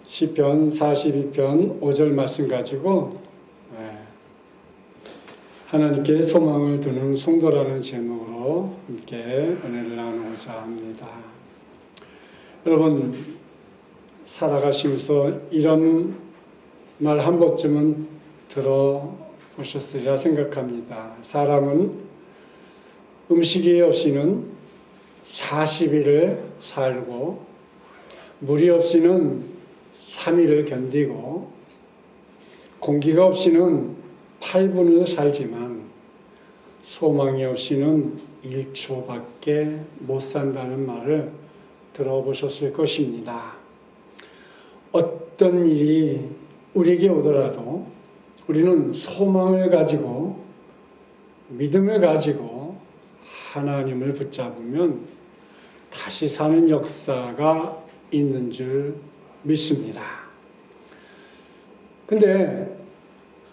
시편 42편 5절 말씀 가지고 하나님께 소망을 두는 성도라는 제목으로 함께 은혜를 나누고자 합니다. 여러분, 살아가시면서 이런 말 한 번쯤은 들어보셨으리라 생각합니다. 사람은 음식이 없이는 40일을 살고 물이 없이는 3일을 견디고 공기가 없이는 8분을 살지만 소망이 없이는 1초밖에 못 산다는 말을 들어보셨을 것입니다. 어떤 일이 우리에게 오더라도 우리는 소망을 가지고 믿음을 가지고 하나님을 붙잡으면 다시 사는 역사가 있는 줄 믿습니다. 근데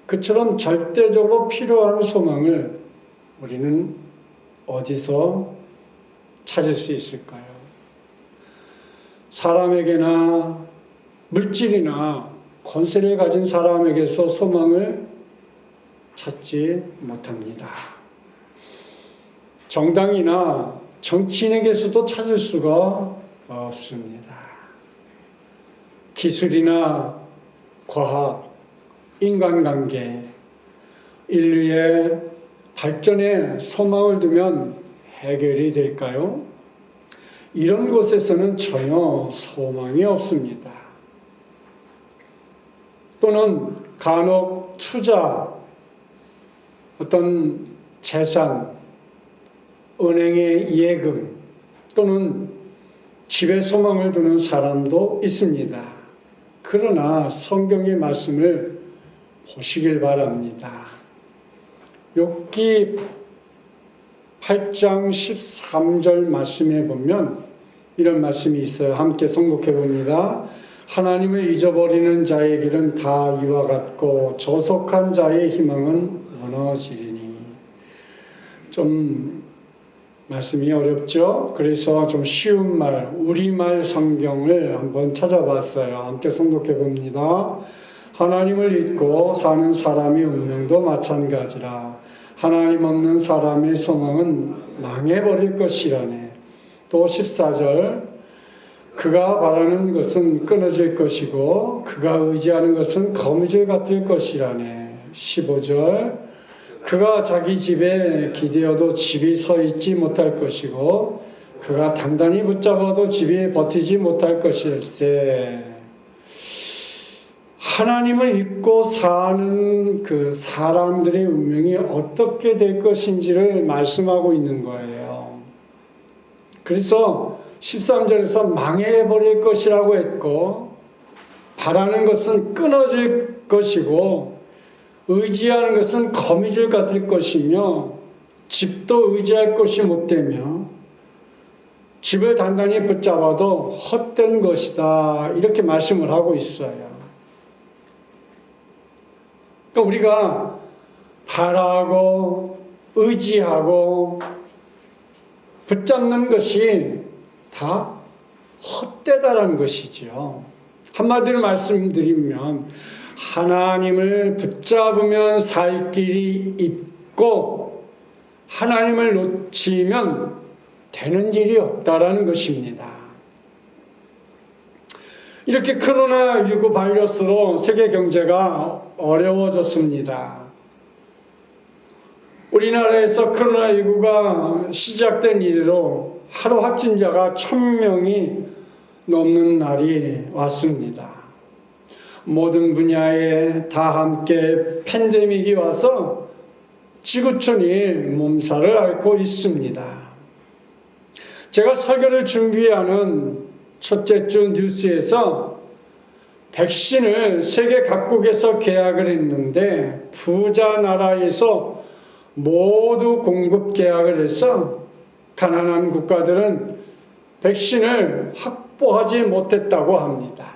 그처럼 절대적으로 필요한 소망을 우리는 어디서 찾을 수 있을까요? 사람에게나 물질이나 권세를 가진 사람에게서 소망을 찾지 못합니다. 정당이나 정치인에게서도 찾을 수가 없습니다. 기술이나 과학, 인간관계, 인류의 발전에 소망을 두면 해결이 될까요? 이런 곳에서는 전혀 소망이 없습니다. 또는 간혹 투자, 어떤 재산, 은행의 예금 또는 집에 소망을 두는 사람도 있습니다. 그러나 성경의 말씀을 보시길 바랍니다. 욥기 8장 13절 말씀에 보면 이런 말씀이 있어요. 함께 성독해 봅니다. 하나님을 잊어버리는 자의 길은 다 이와 같고 조속한 자의 희망은 무너지리니. 좀 말씀이 어렵죠? 그래서 좀 쉬운 말, 우리말 성경을 한번 찾아봤어요. 함께 성독해 봅니다. 하나님을 잊고 사는 사람의 운명도 마찬가지라. 하나님 없는 사람의 소망은 망해버릴 것이라네. 또 14절, 그가 바라는 것은 끊어질 것이고 그가 의지하는 것은 거미줄 같을 것이라네. 15절, 그가 자기 집에 기대어도 집이 서 있지 못할 것이고 그가 단단히 붙잡아도 집이 버티지 못할 것일세. 하나님을 잊고 사는 그 사람들의 운명이 어떻게 될 것인지를 말씀하고 있는 거예요. 그래서 13절에서 망해버릴 것이라고 했고 바라는 것은 끊어질 것이고 의지하는 것은 거미줄 같을 것이며 집도 의지할 것이 못되며 집을 단단히 붙잡아도 헛된 것이다. 이렇게 말씀을 하고 있어요. 그러니까 우리가 바라고 의지하고 붙잡는 것이 다 헛되다라는 것이죠. 한마디로 말씀드리면 하나님을 붙잡으면 살 길이 있고 하나님을 놓치면 되는 일이 없다라는 것입니다. 이렇게 코로나19 바이러스로 세계 경제가 어려워졌습니다. 우리나라에서 코로나19가 시작된 이래로 하루 확진자가 1000명이 넘는 날이 왔습니다. 모든 분야에 다 함께 팬데믹이 와서 지구촌이 몸살을 앓고 있습니다. 제가 설교를 준비하는 첫째 주 뉴스에서 백신을 세계 각국에서 계약을 했는데 부자 나라에서 모두 공급 계약을 해서 가난한 국가들은 백신을 확보하지 못했다고 합니다.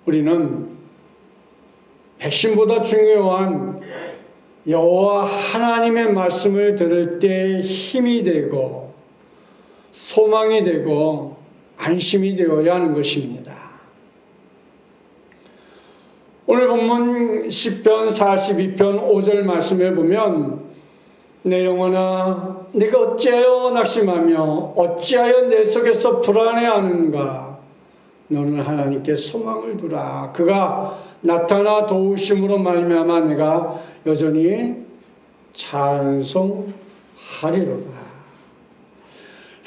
우리는 백신보다 중요한 여호와 하나님의 말씀을 들을 때 힘이 되고 소망이 되고 안심이 되어야 하는 것입니다. 오늘 본문 시편 42편 5절 말씀을 보면 내 영혼아 네가 어찌하여 낙심하며 어찌하여 내 속에서 불안해하는가. 너는 하나님께 소망을 두라. 그가 나타나 도우심으로 말미암아 내가 여전히 찬송하리로다.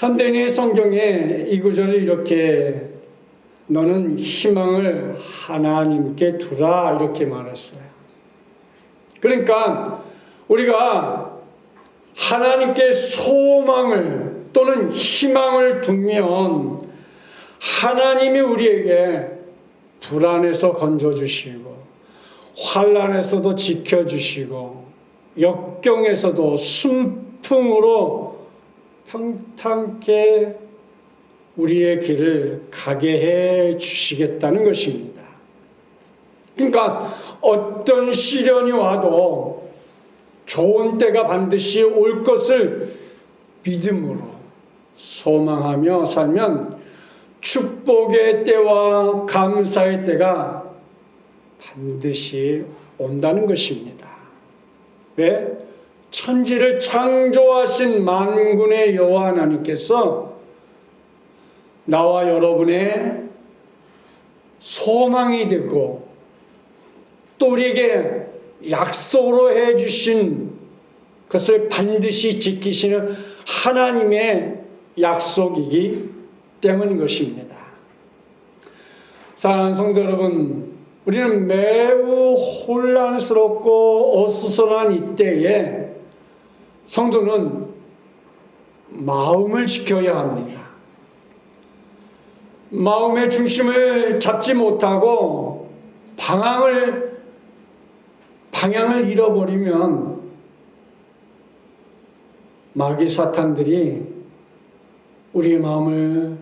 현대인의 성경에 이 구절을 이렇게 너는 희망을 하나님께 두라 이렇게 말했어요. 그러니까 우리가 하나님께 소망을 또는 희망을 두면 하나님이 우리에게 불안에서 건져주시고 환난에서도 지켜주시고 역경에서도 순풍으로 평탄케 우리의 길을 가게 해 주시겠다는 것입니다. 그러니까 어떤 시련이 와도 좋은 때가 반드시 올 것을 믿음으로 소망하며 살면 축복의 때와 감사의 때가 반드시 온다는 것입니다. 왜? 천지를 창조하신 만군의 여호와 하나님께서 나와 여러분의 소망이 되고 또 우리에게 약속으로 해주신 것을 반드시 지키시는 하나님의 약속이기 때문인 것입니다. 사랑하는 성도 여러분, 우리는 매우 혼란스럽고 어수선한 이때에 성도는 마음을 지켜야 합니다. 마음의 중심을 잡지 못하고 방향을 잃어버리면 마귀 사탄들이 우리의 마음을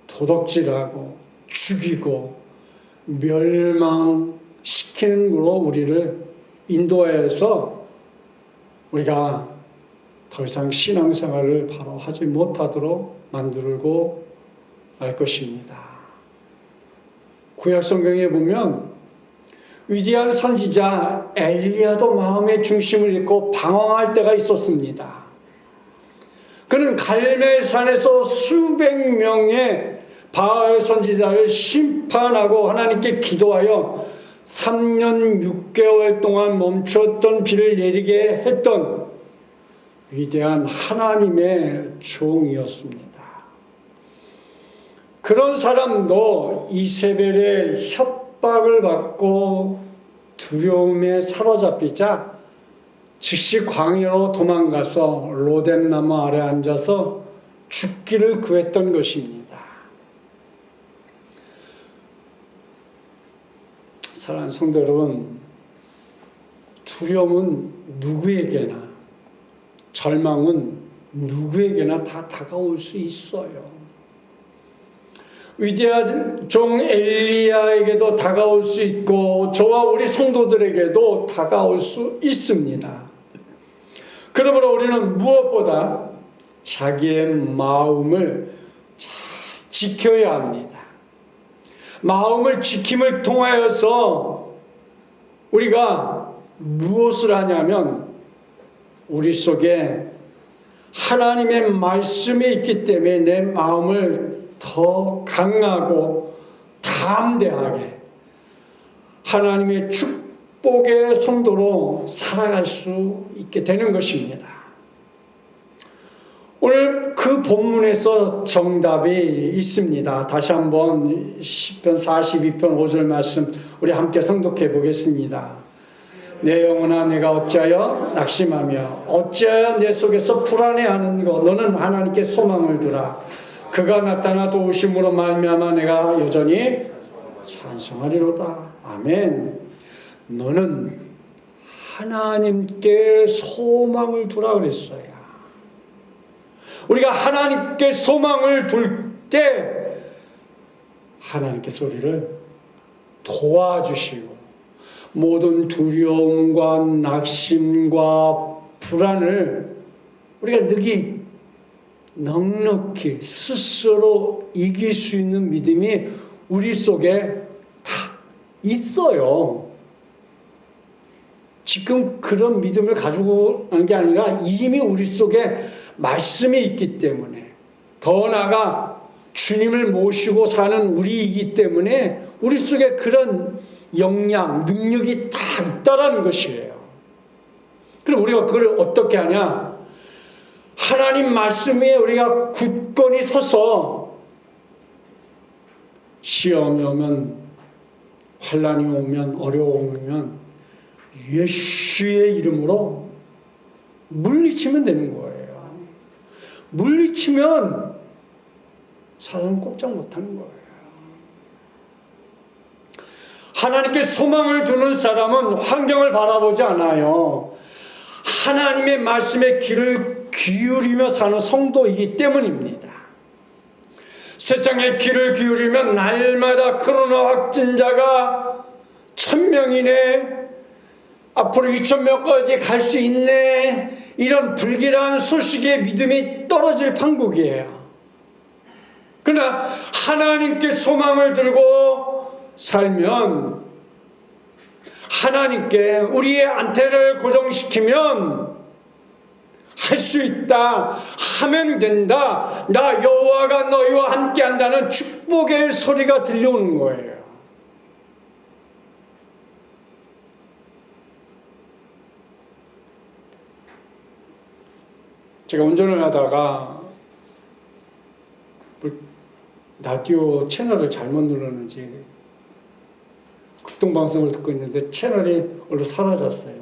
도둑질하고 죽이고 멸망시키는 걸로 우리를 인도해서 우리가 더 이상 신앙생활을 바로 하지 못하도록 만들고 말 것입니다. 구약 성경에 보면 위대한 선지자 엘리야도 마음의 중심을 잃고 방황할 때가 있었습니다. 그는 갈멜산에서 수백 명의 바알 선지자를 심판하고 하나님께 기도하여 3년 6개월 동안 멈췄던 비를 내리게 했던 위대한 하나님의 종이었습니다. 그런 사람도 이세벨의 협박을 받고 두려움에 사로잡히자 즉시 광야로 도망가서 로뎀나무 아래 앉아서 죽기를 구했던 것입니다. 사랑하는 성도 여러분, 두려움은 누구에게나, 절망은 누구에게나 다 다가올 수 있어요. 위대한 종 엘리야에게도 다가올 수 있고 저와 우리 성도들에게도 다가올 수 있습니다. 그러므로 우리는 무엇보다 자기의 마음을 잘 지켜야 합니다. 마음을 지킴을 통하여서 우리가 무엇을 하냐면 우리 속에 하나님의 말씀이 있기 때문에 내 마음을 더 강하고 담대하게 하나님의 축복의 성도로 살아갈 수 있게 되는 것입니다. 오늘 그 본문에서 정답이 있습니다. 다시 한번 시편 42편 5절 말씀 우리 함께 성독해 보겠습니다. 내 영혼아 내가 어찌하여 낙심하며 어찌하여 내 속에서 불안해하는가. 너는 하나님께 소망을 두라. 그가 나타나 도우심으로 말미암아 내가 여전히 찬송하리로다. 아멘. 너는 하나님께 소망을 두라 그랬어요. 우리가 하나님께 소망을 둘 때 하나님께서 우리를 도와주시고 모든 두려움과 낙심과 불안을 우리가 넉넉히 스스로 이길 수 있는 믿음이 우리 속에 다 있어요. 지금 그런 믿음을 가지고 하는 게 아니라 이미 우리 속에 말씀이 있기 때문에, 더 나아가 주님을 모시고 사는 우리이기 때문에 우리 속에 그런 역량, 능력이 다 있다라는 것이에요. 그럼 우리가 그걸 어떻게 하냐? 하나님 말씀에 우리가 굳건히 서서 시험이 오면, 환난이 오면, 어려움이 오면 예수의 이름으로 물리치면 되는 거예요. 물리치면 사단은 꼼짝 못하는 거예요. 하나님께 소망을 두는 사람은 환경을 바라보지 않아요. 하나님의 말씀에 귀를 기울이며 사는 성도이기 때문입니다. 세상에 귀를 기울이면 날마다 코로나 확진자가 1000명이네, 앞으로 2000명까지 갈 수 있네, 이런 불길한 소식에 믿음이 떨어질 판국이에요. 그러나 하나님께 소망을 들고 살면, 하나님께 우리의 안테나를 고정시키면 할 수 있다, 하면 된다, 나 여호와가 너희와 함께한다는 축복의 소리가 들려오는 거예요. 제가 운전을 하다가 라디오 채널을 잘못 눌렀는지 극동방송을 듣고 있는데 채널이 얼른 사라졌어요.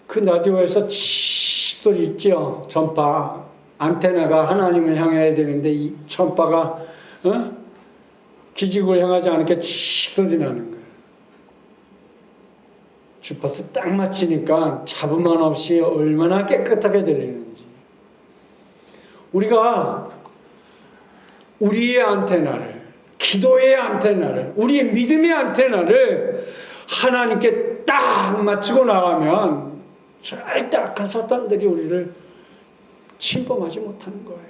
그 라디오에서 소리 있죠? 전파, 안테나가 하나님을 향해야 되는데 이 전파가 기지국을 향하지 않게 소리 나는 거예요. 주파수 딱 맞히니까 잡음만 없이 얼마나 깨끗하게 들리는지. 우리가 우리의 안테나를, 기도의 안테나를, 우리의 믿음의 안테나를 하나님께 딱 맞추고 나가면 절대 악한 사탄들이 우리를 침범하지 못하는 거예요.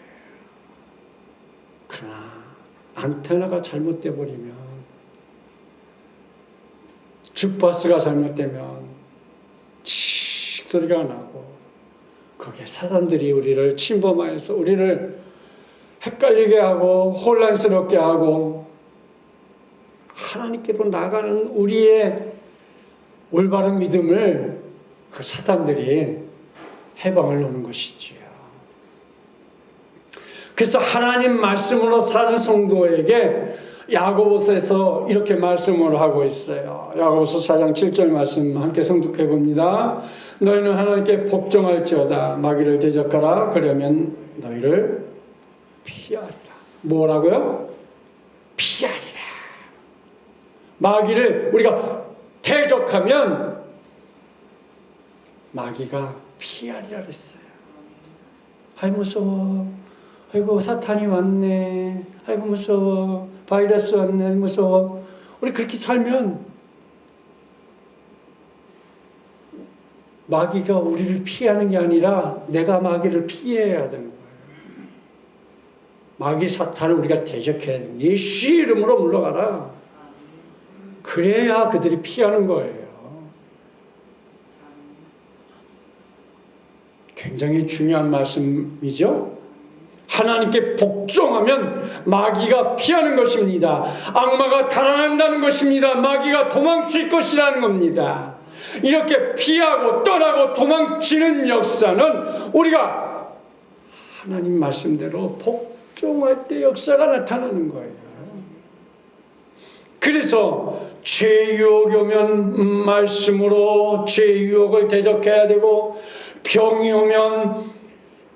그러나 안테나가 잘못돼 버리면, 주파수가 잘못되면 칙 소리가 나고, 거기에 사단들이 우리를 침범하여서 우리를 헷갈리게 하고 혼란스럽게 하고 하나님께로 나가는 우리의 올바른 믿음을 그 사단들이 해방을 놓는 것이지요. 그래서 하나님 말씀으로 사는 성도에게 야고보서에서 이렇게 말씀을 하고 있어요. 야고보서 4장 7절 말씀 함께 성독해 봅니다. 너희는 하나님께 복종할지어다. 마귀를 대적하라. 그러면 너희를 피하리라. 뭐라고요? 피하리라. 마귀를 우리가 대적하면 마귀가 피하리라 그랬어요. 아이 무서워. 아이고 사탄이 왔네. 아이고 무서워. 바이러스 왔네. 무서워. 우리 그렇게 살면 마귀가 우리를 피하는 게 아니라 내가 마귀를 피해야 되는 거예요. 마귀 사탄을 우리가 대적해야 됩니다. 예수의 이름으로 물러가라. 그래야 그들이 피하는 거예요. 굉장히 중요한 말씀이죠. 하나님께 복종하면 마귀가 피하는 것입니다. 악마가 달아난다는 것입니다. 마귀가 도망칠 것이라는 겁니다. 이렇게 피하고 떠나고 도망치는 역사는 우리가 하나님 말씀대로 복종할 때 역사가 나타나는 거예요. 그래서 죄의 유혹이 오면 말씀으로 죄의 유혹을 대적해야 되고, 병이 오면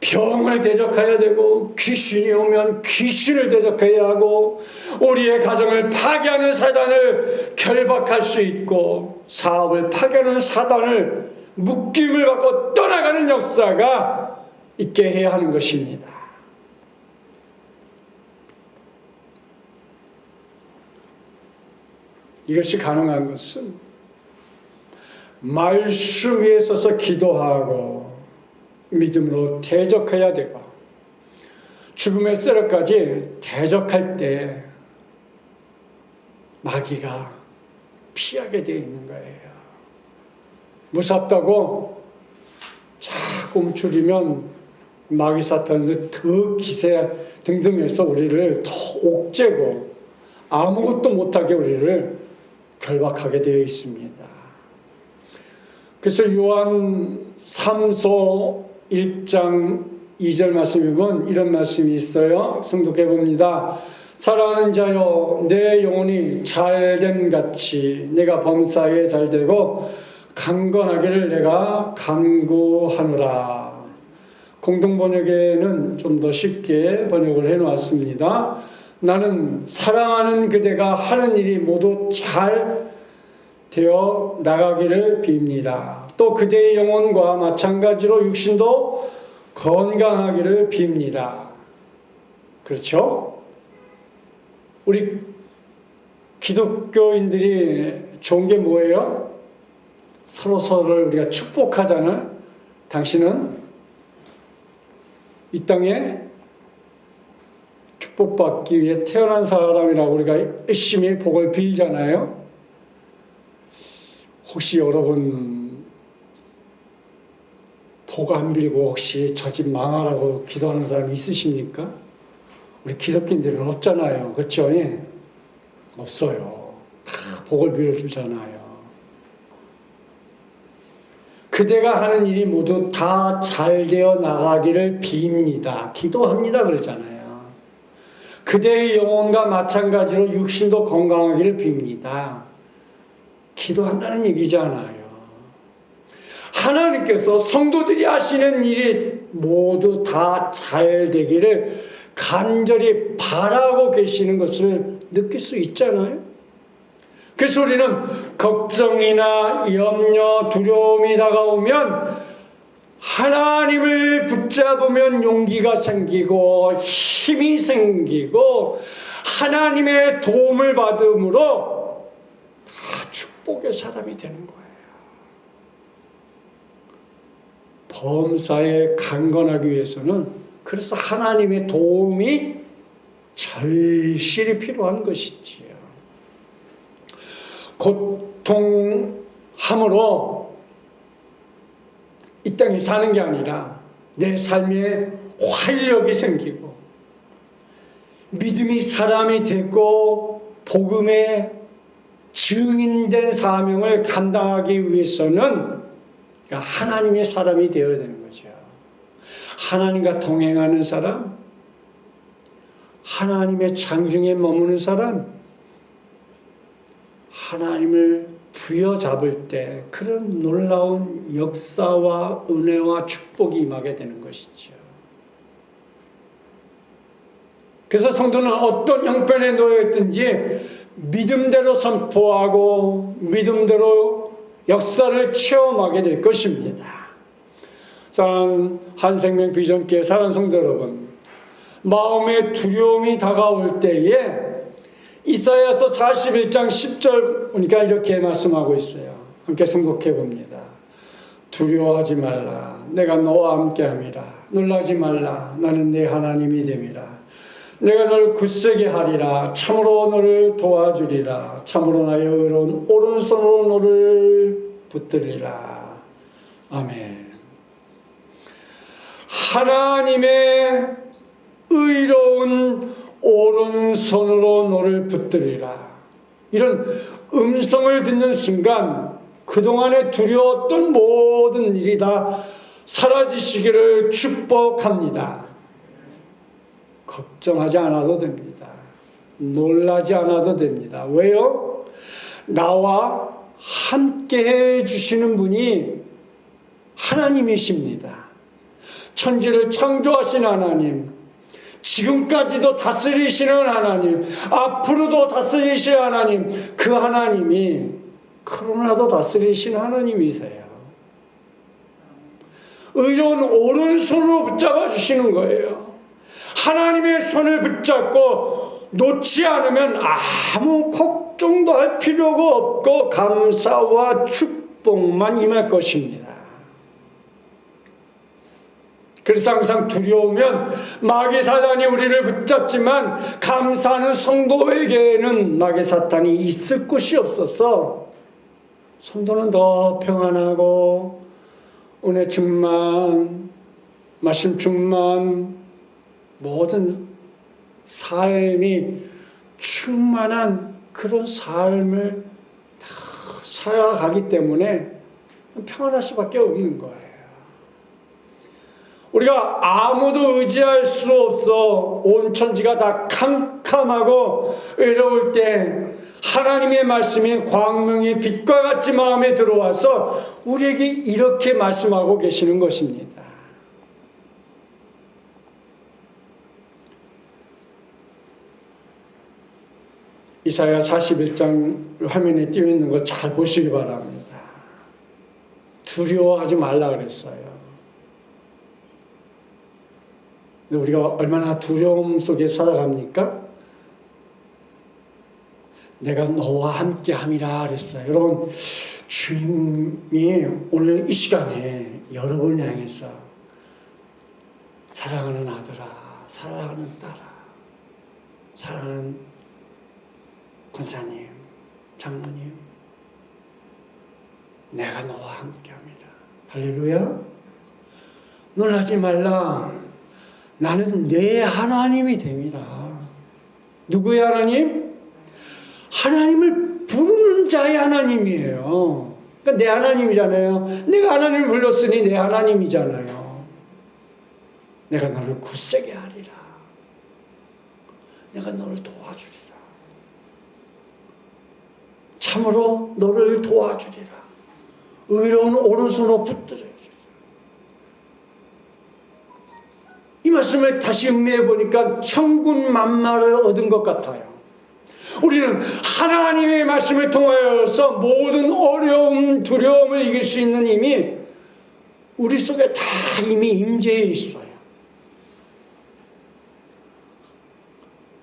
병을 대적해야 되고, 귀신이 오면 귀신을 대적해야 하고, 우리의 가정을 파괴하는 사단을 결박할 수 있고, 사업을 파괴하는 사단을 묶임을 받고 떠나가는 역사가 있게 해야 하는 것입니다. 이것이 가능한 것은 말씀 위에 서서 기도하고 믿음으로 대적해야 되고 죽음의 쇠락까지 대적할 때 마귀가 피하게 되어 있는 거예요. 무섭다고 자꾸 움츠리면 마귀 사탄은 더 기세 등등해서 우리를 더 옥죄고 아무것도 못하게 우리를 결박하게 되어 있습니다. 그래서 요한 3서 1장 2절 말씀에 보면 이런 말씀이 있어요. 성독해 봅니다. 사랑하는 자여, 내 영혼이 잘됨 같이 내가 범사에 잘되고 강건하기를 내가 간구하노라. 공동번역에는 좀 더 쉽게 번역을 해놓았습니다. 나는 사랑하는 그대가 하는 일이 모두 잘 되어 나가기를 빕니다. 또 그대의 영혼과 마찬가지로 육신도 건강하기를 빕니다. 그렇죠? 우리 기독교인들이 좋은 게 뭐예요? 서로서로를 우리가 축복하잖아요. 당신은 이 땅에 축복받기 위해 태어난 사람이라고 우리가 열심히 복을 빌잖아요. 혹시 여러분 복 안 빌고 혹시 저 집 망하라고 기도하는 사람 있으십니까? 우리 기독교인들은 없잖아요. 그렇죠? 예? 없어요. 다 복을 빌어주잖아요. 그대가 하는 일이 모두 다 잘되어 나가기를 빕니다. 기도합니다 그러잖아요. 그대의 영혼과 마찬가지로 육신도 건강하기를 빕니다. 기도한다는 얘기잖아요. 하나님께서 성도들이 하시는 일이 모두 다 잘되기를 간절히 바라고 계시는 것을 느낄 수 있잖아요. 그래서 우리는 걱정이나 염려, 두려움이 다가오면 하나님을 붙잡으면 용기가 생기고 힘이 생기고 하나님의 도움을 받음으로 다 축복의 사람이 되는 거예요. 범사에 강건하기 위해서는 그래서 하나님의 도움이 절실히 필요한 것이지요. 고통함으로 이 땅에 사는 게 아니라 내 삶에 활력이 생기고 믿음이 사람이 되고 복음의 증인된 사명을 감당하기 위해서는 하나님의 사람이 되어야 되는 거죠. 하나님과 동행하는 사람, 하나님의 장중에 머무는 사람, 하나님을 부여잡을 때 그런 놀라운 역사와 은혜와 축복이 임하게 되는 것이죠. 그래서 성도는 어떤 형편에 놓여 있든지 믿음대로 선포하고 믿음대로 역사를 체험하게 될 것입니다. 사랑하는 한생명 비전교회 사랑하는 성도 여러분, 마음의 두려움이 다가올 때에 이사야서 41장 10절 보니까 이렇게 말씀하고 있어요. 함께 성독해 봅니다. 두려워하지 말라. 내가 너와 함께함이라. 놀라지 말라. 나는 네 하나님이 됨이라. 내가 너를 굳세게 하리라. 참으로 너를 도와주리라. 참으로 나의 의로운 오른손으로 너를 붙들리라. 아멘. 하나님의 의로운 오른손으로 너를 붙들리라. 이런 음성을 듣는 순간 그동안에 두려웠던 모든 일이 다 사라지시기를 축복합니다. 걱정하지 않아도 됩니다. 놀라지 않아도 됩니다. 왜요? 나와 함께 해주시는 분이 하나님이십니다. 천지를 창조하신 하나님, 지금까지도 다스리시는 하나님, 앞으로도 다스리실 하나님, 그 하나님이 그러나도 다스리시는 하나님이세요. 의로운 오른손으로 붙잡아 주시는 거예요. 하나님의 손을 붙잡고 놓지 않으면 아무 걱정도 할 필요가 없고 감사와 축복만 임할 것입니다. 그래서 항상 두려우면 마귀 사단이 우리를 붙잡지만 감사하는 성도에게는 마귀 사탄이 있을 곳이 없어서 성도는 더 평안하고 은혜 충만, 말씀 충만, 모든 삶이 충만한 그런 삶을 다 살아가기 때문에 평안할 수밖에 없는 거예요. 우리가 아무도 의지할 수 없어 온 천지가 다 캄캄하고 외로울 때 하나님의 말씀이 광명의 빛과 같이 마음에 들어와서 우리에게 이렇게 말씀하고 계시는 것입니다. 이사야 41장 화면에 띄어 있는 거 잘 보시기 바랍니다. 두려워하지 말라 그랬어요. 근데 우리가 얼마나 두려움 속에 살아갑니까? 내가 너와 함께 함이라 그랬어요. 여러분, 주님이 오늘 이 시간에 여러분을 향해서 사랑하는 아들아, 사랑하는 딸아, 사랑하는 권사님, 장로님, 내가 너와 함께 합니다. 할렐루야. 놀라지 말라. 나는 내 하나님이 됨이라. 누구의 하나님? 하나님을 부르는 자의 하나님이에요. 그러니까 내 하나님이잖아요. 내가 하나님을 불렀으니 내 하나님이잖아요. 내가 너를 굳세게 하리라. 내가 너를 도와주리라. 참으로 너를 도와주리라. 의로운 오른손으로 붙들어. 이 말씀을 다시 음미해 보니까 천군 만마를 얻은 것 같아요. 우리는 하나님의 말씀을 통하여서 모든 어려움, 두려움을 이길 수 있는 힘이 우리 속에 다 이미 임재해 있어요.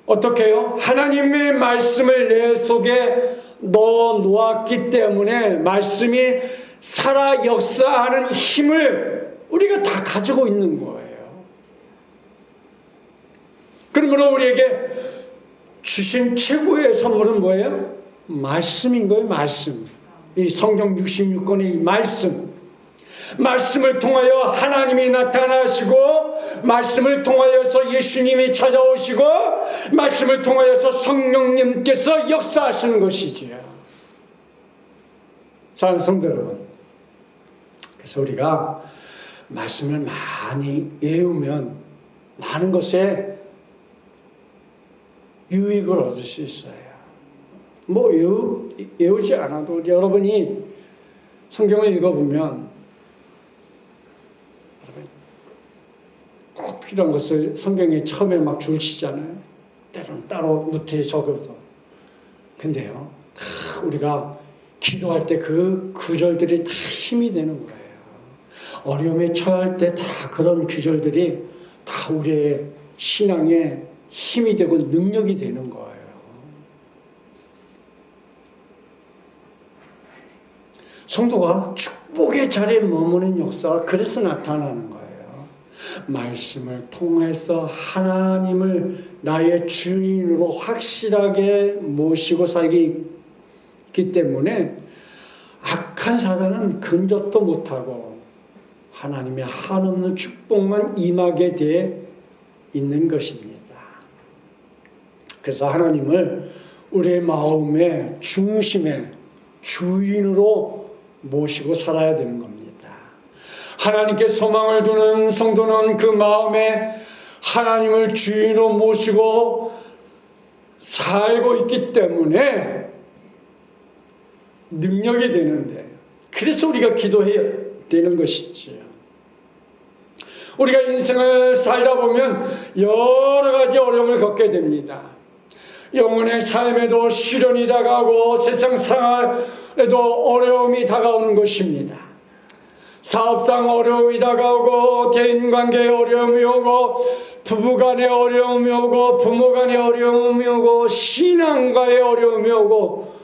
어떻게 해요? 하나님의 말씀을 내 속에 넣어 놓았기 때문에 말씀이 살아 역사하는 힘을 우리가 다 가지고 있는 거예요. 그러므로 우리에게 주신 최고의 선물은 뭐예요? 말씀인 거예요. 말씀. 이 성경 66권의 이 말씀. 말씀을 통하여 하나님이 나타나시고, 말씀을 통하여서 예수님이 찾아오시고, 말씀을 통하여서 성령님께서 역사하시는 것이지요. 사랑하는 성도 여러분, 그래서 우리가 말씀을 많이 외우면 많은 것에 유익을 얻을 수 있어요. 뭐 외우지 않아도 여러분이 성경을 읽어보면 꼭 필요한 것을 성경에 처음에 막 줄치잖아요. 때로는 따로 노트에 적어도. 근데요, 다 우리가 기도할 때 그 구절들이 다 힘이 되는 거예요. 어려움에 처할 때 다 그런 구절들이 다 우리의 신앙에 힘이 되고 능력이 되는 거예요. 성도가 축복의 자리에 머무는 역사가 그래서 나타나는 거예요. 말씀을 통해서 하나님을 나의 주인으로 확실하게 모시고 살기 때문에 악한 사단은 근접도 못하고 하나님의 한없는 축복만 임하게 돼 있는 것입니다. 그래서 하나님을 우리의 마음의 중심에 주인으로 모시고 살아야 되는 겁니다. 하나님께 소망을 두는 성도는 그 마음에 하나님을 주인으로 모시고 살고 있기 때문에 능력이 되는데, 그래서 우리가 기도해야 되는 것이지요. 우리가 인생을 살다 보면 여러 가지 어려움을 겪게 됩니다. 영혼의 삶에도 시련이 다가오고 세상 생활에도 어려움이 다가오는 것입니다. 사업상 어려움이 다가오고 대인관계에 어려움이 오고 부부간에 어려움이 오고 부모간에 어려움이 오고 신앙과의 어려움이 오고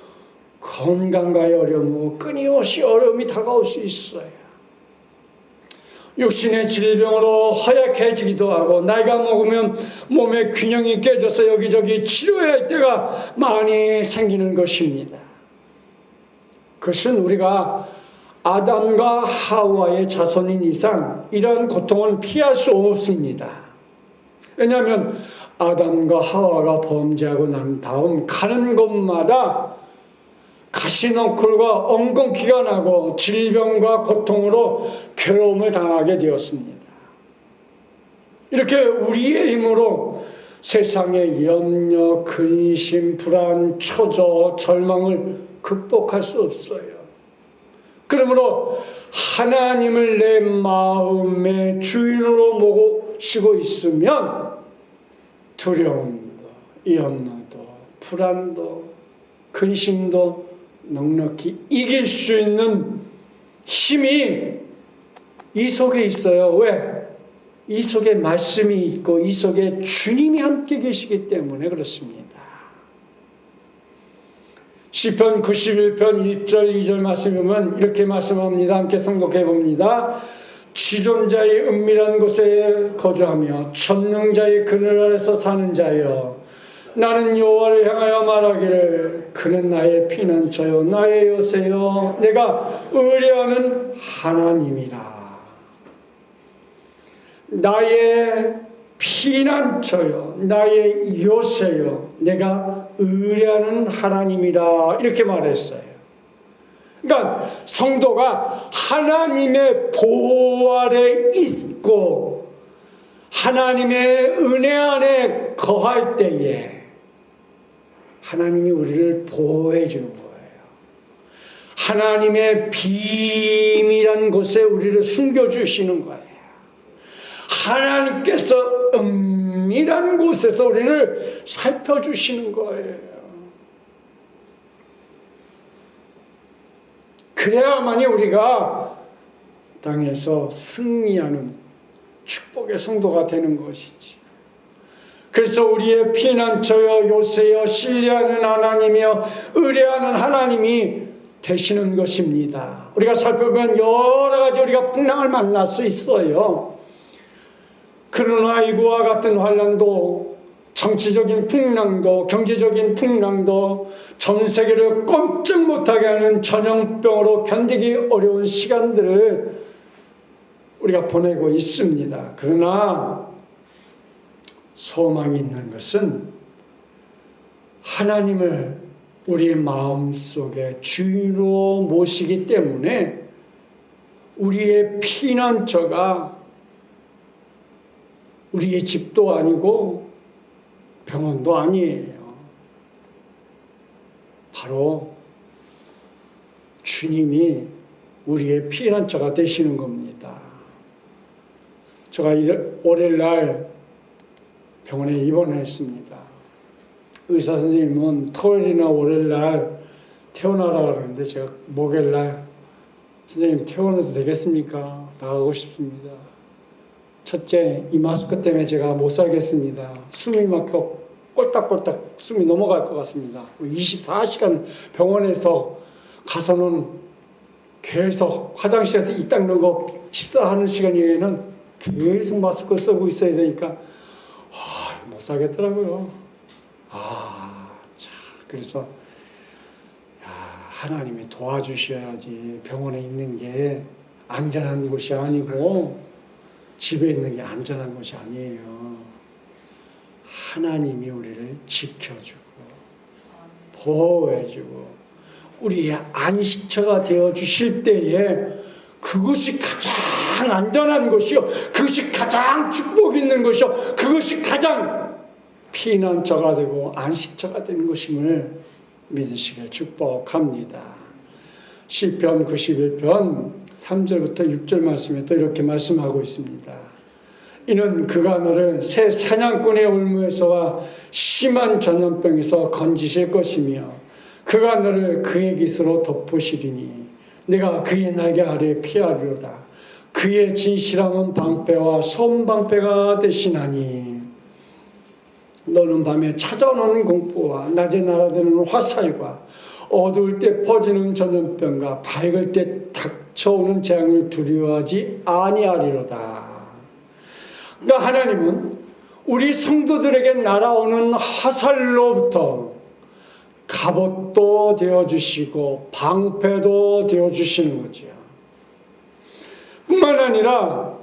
건강과의 어려움이 오고 끊임없이 어려움이 다가올 수 있어요. 육신의 질병으로 허약해지기도 하고 나이가 먹으면 몸의 균형이 깨져서 여기저기 치료해야 할 때가 많이 생기는 것입니다. 그것은 우리가 아담과 하와의 자손인 이상 이러한 고통은 피할 수 없습니다. 왜냐하면 아담과 하와가 범죄하고 난 다음 가는 곳마다 가시넝쿨과 엉겅퀴가 나고 질병과 고통으로 괴로움을 당하게 되었습니다. 이렇게 우리의 힘으로 세상의 염려, 근심, 불안, 초조, 절망을 극복할 수 없어요. 그러므로 하나님을 내 마음의 주인으로 모시고 있으면 두려움도, 염려도, 불안도, 근심도 넉넉히 이길 수 있는 힘이 이 속에 있어요. 왜? 이 속에 말씀이 있고 이 속에 주님이 함께 계시기 때문에 그렇습니다. 시편 91편 1절 2절 말씀을 보면 이렇게 말씀합니다. 함께 성독해 봅니다. 지존자의 은밀한 곳에 거주하며 전능자의 그늘 아래서 사는 자여, 나는 여호와를 향하여 말하기를 그는 나의 피난처요 나의 요새요 내가 의뢰하는 하나님이라. 나의 피난처요 나의 요새요 내가 의뢰하는 하나님이라, 이렇게 말했어요. 그러니까 성도가 하나님의 보호 아래 있고 하나님의 은혜 안에 거할 때에 하나님이 우리를 보호해 주는 거예요. 하나님의 비밀한 곳에 우리를 숨겨주시는 거예요. 하나님께서 은밀한 곳에서 우리를 살펴주시는 거예요. 그래야만이 우리가 땅에서 승리하는 축복의 성도가 되는 것이지. 그래서 우리의 피난처여 요새여 신뢰하는 하나님이여 의뢰하는 하나님이 되시는 것입니다. 우리가 살펴보면 여러 가지 우리가 풍랑을 만날 수 있어요. 그러나 이와 같은 환난도, 정치적인 풍랑도, 경제적인 풍랑도, 전 세계를 꼼짝 못하게 하는 전염병으로 견디기 어려운 시간들을 우리가 보내고 있습니다. 그러나 소망이 있는 것은 하나님을 우리의 마음속에 주인으로 모시기 때문에 우리의 피난처가 우리의 집도 아니고 병원도 아니에요. 바로 주님이 우리의 피난처가 되시는 겁니다. 제가 월요일날 병원에 입원했습니다. 의사 선생님은 토요일이나 월요일날 퇴원하라 그러는데 제가 목요일날 선생님 퇴원해도 되겠습니까? 나가고 싶습니다. 첫째, 이 마스크 때문에 제가 못 살겠습니다. 숨이 막혀 꼴딱꼴딱 숨이 넘어갈 것 같습니다. 24시간 병원에서 가서는 계속 화장실에서 이 닦는 거 식사하는 시간 이외에는 계속 마스크 쓰고 있어야 되니까 못 살겠더라고요. 참, 그래서 하나님이 도와주셔야지. 병원에 있는 게 안전한 곳이 아니고 집에 있는 게 안전한 것이 아니에요. 하나님이 우리를 지켜주고 보호해주고 우리의 안식처가 되어주실 때에 그것이 가장 안전한 것이요, 그것이 가장 축복 있는 것이요, 그것이 가장 피난처가 되고 안식처가 되는 것임을 믿으시길 축복합니다. 시편 91편 3절부터 6절 말씀에 또 이렇게 말씀하고 있습니다. 이는 그가 너를 새 사냥꾼의 올무에서와 심한 전염병에서 건지실 것이며 그가 너를 그의 깃으로 덮으시리니 내가 그의 날개 아래 피하리로다. 그의 진실함은 방패와 손방패가 되시나니 너는 밤에 찾아오는 공포와 낮에 날아드는 화살과 어두울 때 퍼지는 전염병과 밝을 때 닥쳐오는 재앙을 두려워하지 아니하리로다. 그러니까 하나님은 우리 성도들에게 날아오는 화살로부터 갑옷도 되어주시고 방패도 되어주시는 거지요. 뿐만 아니라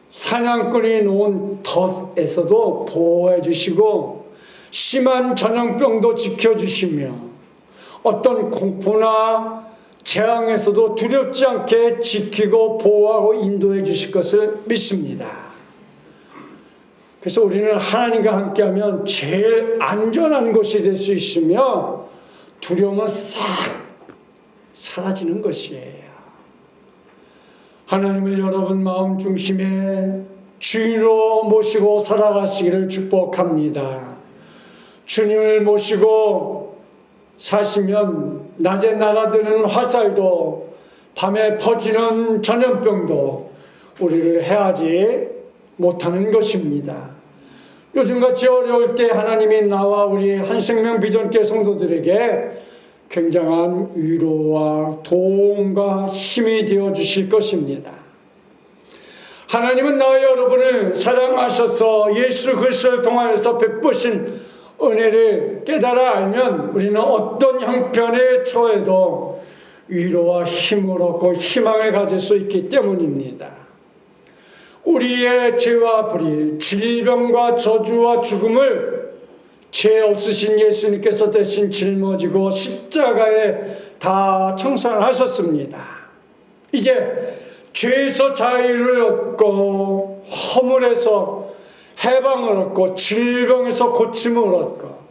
사냥꾼이 놓은 덫에서도 보호해 주시고 심한 전염병도 지켜주시며 어떤 공포나 재앙에서도 두렵지 않게 지키고 보호하고 인도해 주실 것을 믿습니다. 그래서 우리는 하나님과 함께하면 제일 안전한 곳이 될 수 있으며 두려움은 싹 사라지는 것이에요. 하나님을 여러분 마음 중심에 주인으로 모시고 살아가시기를 축복합니다. 주님을 모시고 사시면 낮에 날아드는 화살도 밤에 퍼지는 전염병도 우리를 해하지 못하는 것입니다. 요즘같이 어려울 때 하나님이 나와 우리 한생명 비전교회 성도들에게 굉장한 위로와 도움과 힘이 되어 주실 것입니다. 하나님은 나와 여러분을 사랑하셔서 예수 그리스도를 통하여서 베푸신 은혜를 깨달아 알면 우리는 어떤 형편에 처해도 위로와 힘을 얻고 희망을 가질 수 있기 때문입니다. 우리의 죄와 불의, 질병과 저주와 죽음을 죄 없으신 예수님께서 대신 짊어지고 십자가에 다 청산하셨습니다. 이제 죄에서 자유를 얻고 허물에서 해방을 얻고 질병에서 고침을 얻고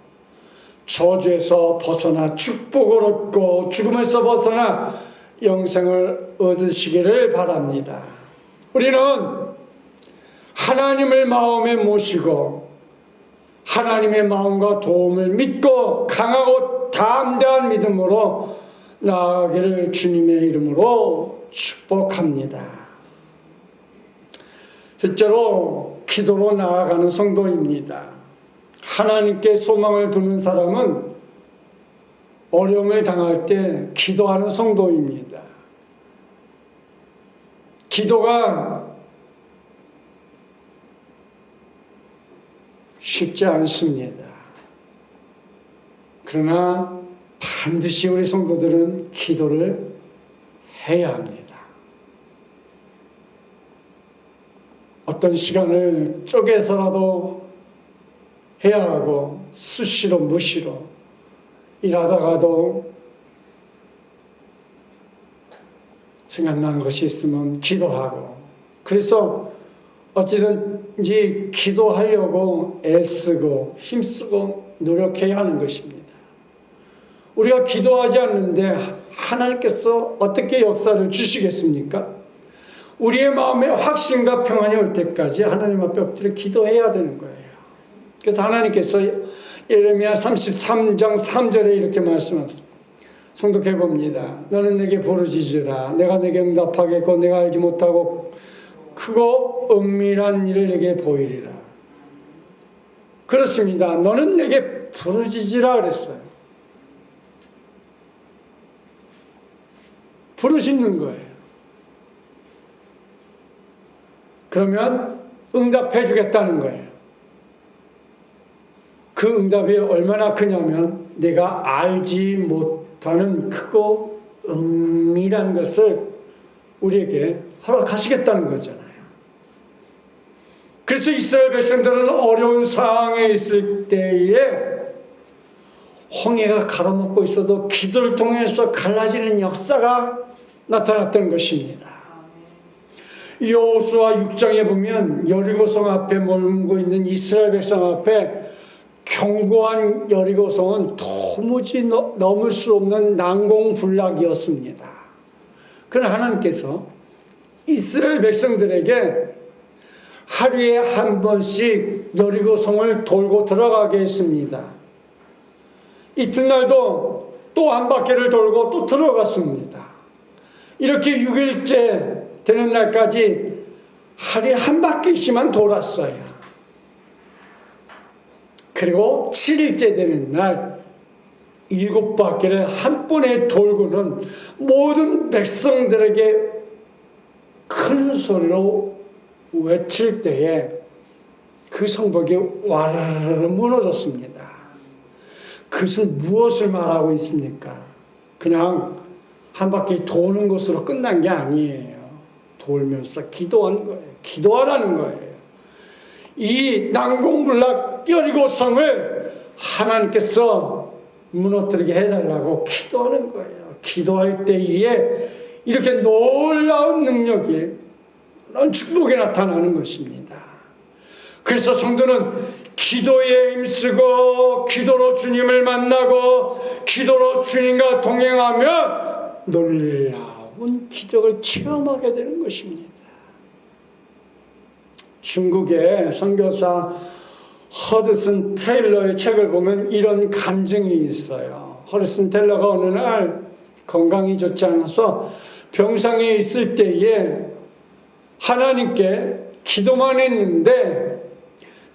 저주에서 벗어나 축복을 얻고 죽음에서 벗어나 영생을 얻으시기를 바랍니다. 우리는 하나님을 마음에 모시고 하나님의 마음과 도움을 믿고 강하고 담대한 믿음으로 나아가기를 주님의 이름으로 축복합니다. 실제로 기도로 나아가는 성도입니다. 하나님께 소망을 두는 사람은 어려움을 당할 때 기도하는 성도입니다. 기도가 쉽지 않습니다. 그러나 반드시 우리 성도들은 기도를 해야 합니다. 어떤 시간을 쪼개서라도 해야 하고 수시로 무시로 일하다가도 생각나는 것이 있으면 기도하고, 그래서 어찌든지 기도하려고 애쓰고 힘쓰고 노력해야 하는 것입니다. 우리가 기도하지 않는데 하나님께서 어떻게 역사를 주시겠습니까? 우리의 마음에 확신과 평안이 올 때까지 하나님 앞에 엎드려 기도해야 되는 거예요. 그래서 하나님께서 예레미야 33장 3절에 이렇게 말씀하셨습니다. 성독해 봅니다. 너는 내게 부르짖으라. 내가 내게 응답하겠고 내가 알지 못하고 크고 은밀한 일을 내게 보이리라. 그렇습니다. 너는 내게 부르짖으라 그랬어요. 부르짖는 거예요. 그러면 응답해 주겠다는 거예요. 그 응답이 얼마나 크냐면 내가 알지 못하는 크고 은밀한 것을 우리에게 허락하시겠다는 거잖아요. 그래서 이스라엘 백성들은 어려운 상황에 있을 때에 홍해가 가로막고 있어도 기도를 통해서 갈라지는 역사가 나타났던 것입니다. 여호수아 6장에 보면 여리고성 앞에 머물고 있는 이스라엘 백성 앞에 견고한 여리고성은 도무지 넘을 수 없는 난공불락이었습니다. 그러나 하나님께서 이스라엘 백성들에게 하루에 한 번씩 여리고성을 돌고 들어가게 했습니다. 이튿날도 또 한 바퀴를 돌고 또 들어갔습니다. 이렇게 6일째 되는 날까지 하루에 한 바퀴씩만 돌았어요. 그리고 7일째 되는 날 일곱 바퀴를 한 번에 돌고는 모든 백성들에게 큰 소리로 외칠 때에 그 성벽이 와르르 무너졌습니다. 그것은 무엇을 말하고 있습니까? 그냥 한 바퀴 도는 것으로 끝난 게 아니에요. 돌면서 기도하는 거예요. 기도하라는 거예요. 이 난공불락 여리고성을 하나님께서 무너뜨리게 해달라고 기도하는 거예요. 기도할 때에 이렇게 놀라운 능력이, 그런 축복이 나타나는 것입니다. 그래서 성도는 기도에 힘쓰고 기도로 주님을 만나고 기도로 주님과 동행하면 놀라운 기적을 체험하게 되는 것입니다. 중국의 선교사 허드슨 테일러의 책을 보면 이런 감정이 있어요. 허드슨 테일러가 어느 날 건강이 좋지 않아서 병상에 있을 때에 하나님께 기도만 했는데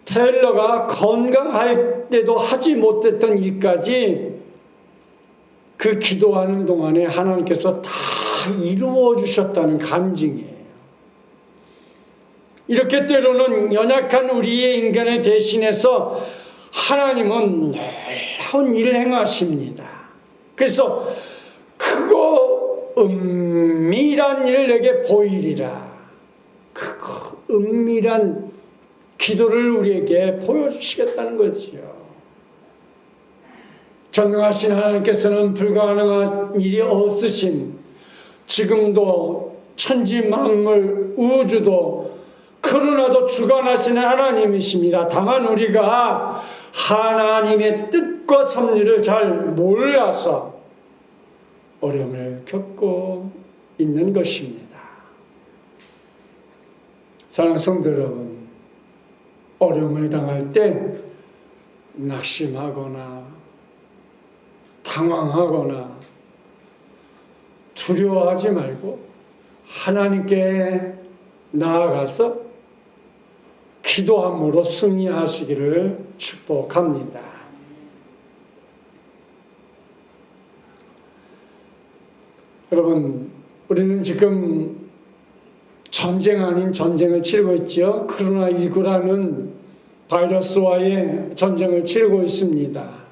테일러가 건강할 때도 하지 못했던 일까지 그 기도하는 동안에 하나님께서 다 이루어 주셨다는 감징이에요. 이렇게 때로는 연약한 우리의 인간을 대신해서 하나님은 놀라운 일을 행하십니다. 그래서 크고 은밀한 일을 내게 보이리라. 크고 은밀한 기도를 우리에게 보여주시겠다는 거지요. 전능하신 하나님께서는 불가능한 일이 없으신, 지금도 천지 만물 우주도 그러나도 주관하시는 하나님이십니다. 다만 우리가 하나님의 뜻과 섭리를 잘 몰라서 어려움을 겪고 있는 것입니다. 사랑하는 성도 여러분, 어려움을 당할 때 낙심하거나 당황하거나 두려워하지 말고 하나님께 나아가서 기도함으로 승리하시기를 축복합니다. 여러분, 우리는 지금 전쟁 아닌 전쟁을 치르고 있죠. 코로나19라는 바이러스와의 전쟁을 치르고 있습니다.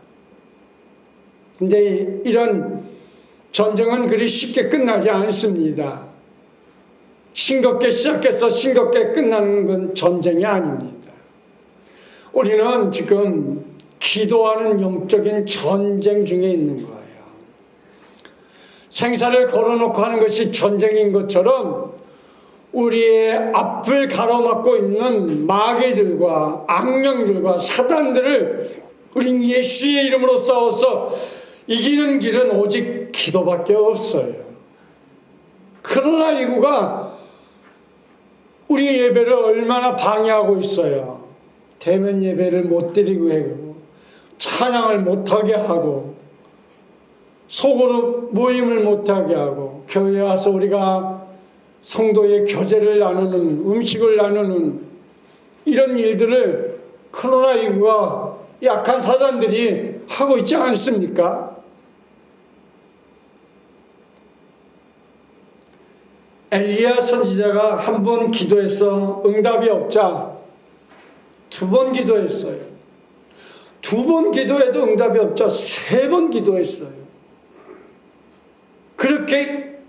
근데 이런 전쟁은 그리 쉽게 끝나지 않습니다. 싱겁게 시작해서 싱겁게 끝나는 건 전쟁이 아닙니다. 우리는 지금 기도하는 영적인 전쟁 중에 있는 거예요. 생사를 걸어놓고 하는 것이 전쟁인 것처럼 우리의 앞을 가로막고 있는 마귀들과 악령들과 사단들을 우린 예수의 이름으로 싸워서 이기는 길은 오직 기도밖에 없어요. 코로나19가 우리 예배를 얼마나 방해하고 있어요. 대면 예배를 못 드리고 하고, 찬양을 못하게 하고, 속으로 모임을 못하게 하고, 교회에 와서 우리가 성도의 교제를 나누는, 음식을 나누는 이런 일들을 코로나19가 약한 사단들이 하고 있지 않습니까? 엘리야 선지자가 한 번 기도해서 응답이 없자 두 번 기도했어요. 두 번 기도해도 응답이 없자 세 번 기도했어요. 그렇게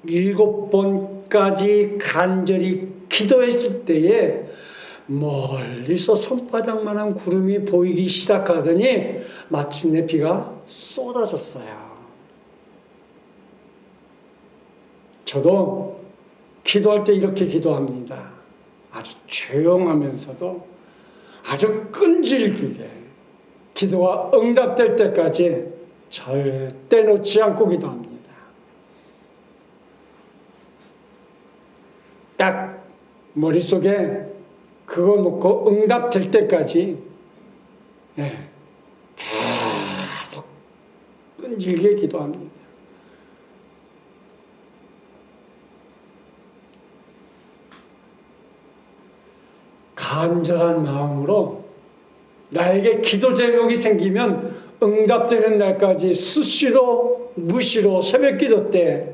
7번까지 간절히 기도했을 때에 멀리서 손바닥만한 구름이 보이기 시작하더니 마침내 비가 쏟아졌어요. 저도 기도할 때 이렇게 기도합니다. 아주 조용하면서도 아주 끈질기게 기도가 응답될 때까지 절대 놓지 않고 기도합니다. 딱 머릿속에 그거 놓고 응답될 때까지 계속 끈질기게 기도합니다. 간절한 마음으로 나에게 기도 제목이 생기면 응답되는 날까지 수시로 무시로 새벽기도 때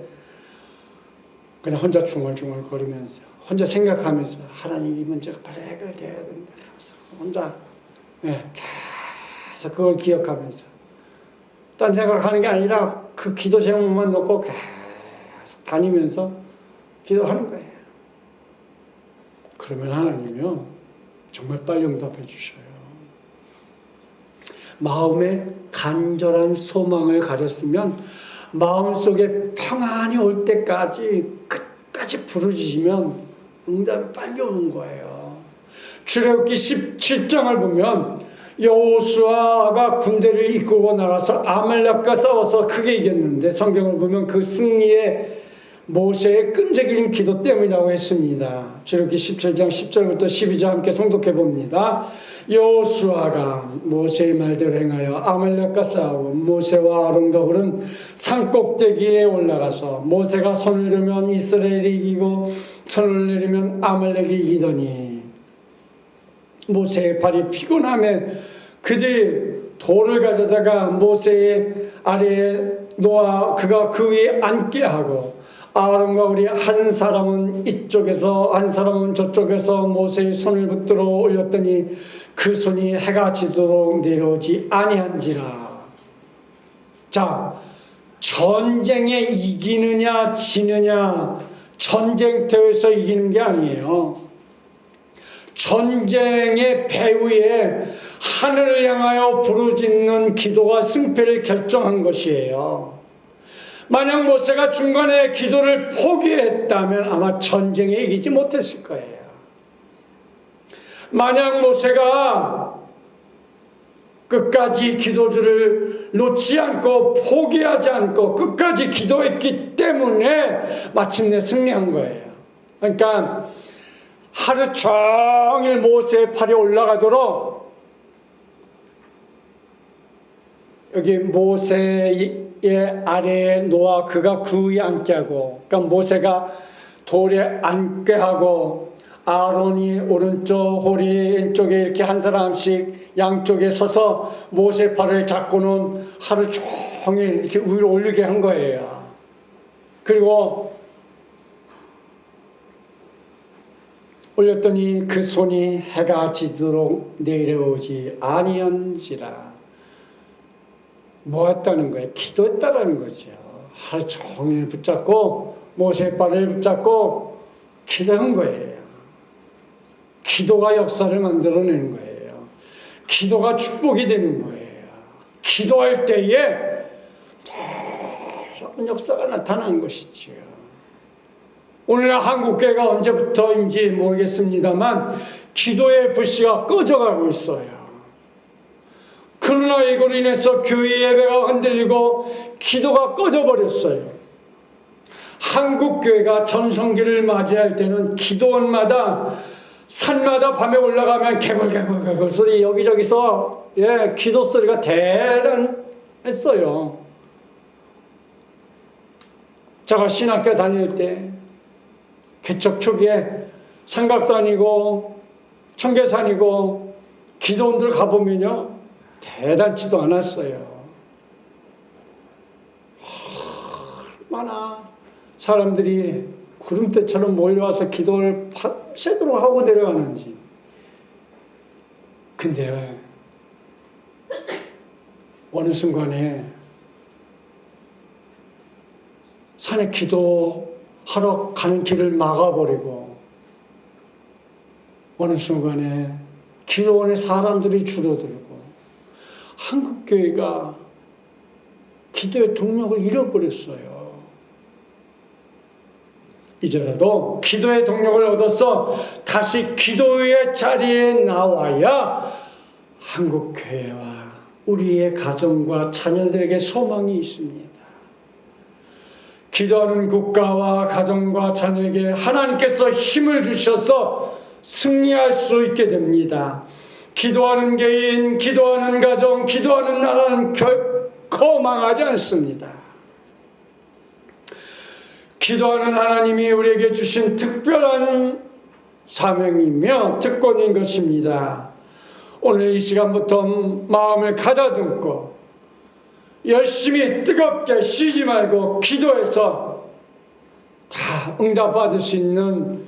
그냥 혼자 중얼중얼 거리면서 혼자 생각하면서 하나님 이 문제가 빨리 해결돼야 된다 하면서 혼자 계속 그걸 기억하면서 딴 생각하는 게 아니라 그 기도 제목만 놓고 계속 다니면서 기도하는 거예요. 그러면 하나님이요 정말 빨리 응답해 주셔요. 마음에 간절한 소망을 가졌으면 마음속에 평안이 올 때까지 끝까지 부르짖으면 응답이 빨리 오는 거예요. 출애굽기 17장을 보면 여호수아가 군대를 이끌고 나가서 아말렉과 싸워서 크게 이겼는데 성경을 보면 그 승리에 모세의 끈질긴 기도 때문이라고 했습니다. 출애굽기 17장 10절부터 12절 함께诵독해 봅니다. 여호수아가 모세의 말대로 행하여 아말렉과 싸우고 모세와 아론과 훌은 산꼭대기에 올라가서 모세가 손을 들면 이스라엘이 이기고 손을 내리면 아말렉이 이기더니 모세의 발이 피곤함에 그들이 돌을 가져다가 모세의 아래에 놓아 그가 그 위에 앉게 하고 아론과 우리 한 사람은 이쪽에서 한 사람은 저쪽에서 모세의 손을 붙들어 올렸더니 그 손이 해가 지도록 내려오지 아니한지라. 자, 전쟁에 이기느냐 지느냐 전쟁터에서 이기는 게 아니에요. 전쟁의 배후에 하늘을 향하여 부르짖는 기도가 승패를 결정한 것이에요. 만약 모세가 중간에 기도를 포기했다면 아마 전쟁에 이기지 못했을 거예요. 만약 모세가 끝까지 기도줄을 놓지 않고 포기하지 않고 끝까지 기도했기 때문에 마침내 승리한 거예요. 그러니까 하루 종일 모세의 팔이 올라가도록 여기 모세의 아래에 놓아 그가 그 위에 앉게 하고, 그러니까 모세가 돌에 앉게 하고 아론이 오른쪽 홀이 왼쪽에 이렇게 한 사람씩 양쪽에 서서 모세 팔을 잡고는 하루 종일 이렇게 위로 올리게 한 거예요. 그리고 올렸더니 그 손이 해가 지도록 내려오지 아니한지라. 뭐 했다는 거예요? 기도했다라는 거죠. 하루 종일 붙잡고 모세의 발을 붙잡고 기도한 거예요. 기도가 역사를 만들어내는 거예요. 기도가 축복이 되는 거예요. 기도할 때에 놀라운 역사가 나타나는 것이죠. 오늘날 한국교회가 언제부터인지 모르겠습니다만 기도의 불씨가 꺼져가고 있어요. 그러나 이걸로 인해서 교회 예배가 흔들리고 기도가 꺼져버렸어요. 한국교회가 전성기를 맞이할 때는 기도원마다 산마다 밤에 올라가면 개굴개굴 소리 여기저기서 기도 소리가 대단했어요. 제가 신학교 다닐 때 개척 초기에 삼각산이고 청계산이고 기도원들 가보면요 대단치도 않았어요. 얼마나 사람들이 구름대처럼 몰려와서 기도를 밤새도록 하고 내려가는지. 근데 어느 순간에 산에 기도하러 가는 길을 막아버리고 어느 순간에 기도원에 사람들이 줄어들고 한국교회가 기도의 동력을 잃어버렸어요. 이제라도 기도의 동력을 얻어서 다시 기도의 자리에 나와야 한국교회와 우리의 가정과 자녀들에게 소망이 있습니다. 기도하는 국가와 가정과 자녀에게 하나님께서 힘을 주셔서 승리할 수 있게 됩니다. 기도하는 개인, 기도하는 가정, 기도하는 나라는 결코 망하지 않습니다. 기도하는 하나님이 우리에게 주신 특별한 사명이며 특권인 것입니다. 오늘 이 시간부터 마음을 가다듬고 열심히 뜨겁게 쉬지 말고 기도해서 다 응답받을 수 있는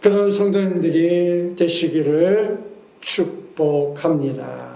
그런 성도님들이 되시기를 축복합니다.